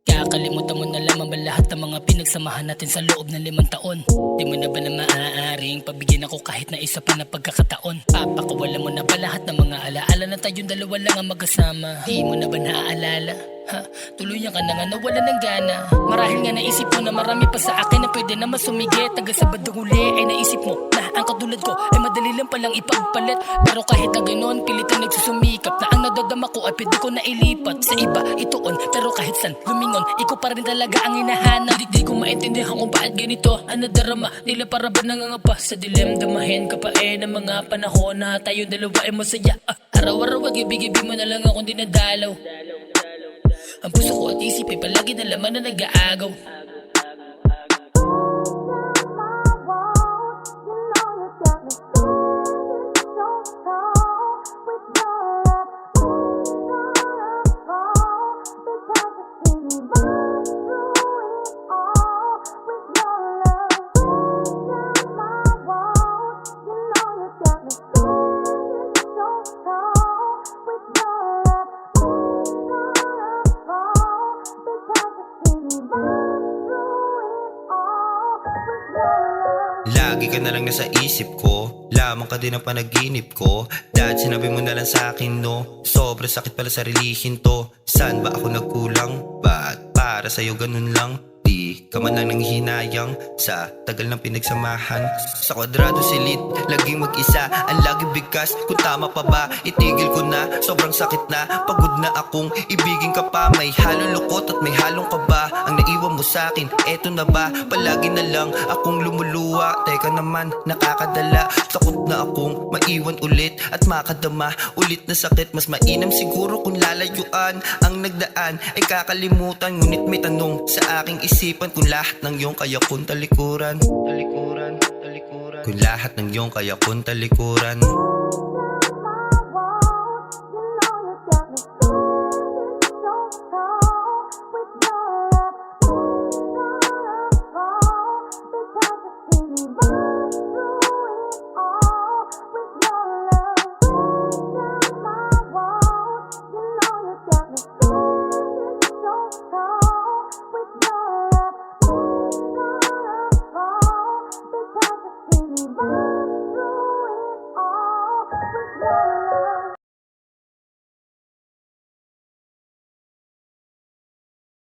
Kakalimutan mo na lamang ba lahat ng mga pinagsamahan natin sa loob ng 5 taon? Di mo na ba na maaaring pabigyan ako kahit na isa pa na pagkakataon? Papakawalan mo na ba lahat ng mga alaala na tayong dalawa lang ang magkasama? Di mo na ba naaalala? Ha? Tuluyan ka na nga nawala ng gana. Marahil nga naisip mo na marami pa sa akin na pwede naman sumigit. Taga sa bandang huli ay naisip mo na ang katulad ko ay madali lang palang ipagpalit. Pero kahit na ganoon, pilitan nagsusumikap na ang nadadama ko ay pwede ko na ilipat sa iba itoon. Pero kahit san lumingon, ikaw pa rin talaga ang hinahanap. Di ko maintindihan kung bakit ganito ang nadarama nila para ba nangangapa sa dilem. Damahin ka pa ng mga panahon na tayong dalawa ay masaya. Araw-araw wag-ibig-ibig mo na lang akong dinadalaw. Ang puso ko at isip ay palagi na laman na nag-aagaw. Lagi ka na lang nasa isip ko, lamang ka din ang panaginip ko. Dad, sinabi mo na lang sa akin no, sobrang sakit pala sa relihin to. Saan ba ako nagkulang? Ba't para sa'yo ganun lang? Di ka man lang nanghihinayang sa tagal ng pinagsamahan. Sa kwadrado silid, laging mag-isa, ang lagi bigkas. Kung tama pa ba, itigil ko na. Sobrang sakit na, pagod na akong ibigin ka pa. May halong lukot at may halong kaba. Ang naiwan mo sa'kin, eto na ba? Palagi na lang akong lumuluwa. Teka naman, nakakadala. Takot na akong maiwan ulit at makadama ulit na sakit. Mas mainam siguro kung lalayuan. Ang nagdaan ay kakalimutan, ngunit may tanong sa aking isipan kung lahat ng iyong kaya kong talikuran. Kung lahat ng iyong kaya kong talikuran.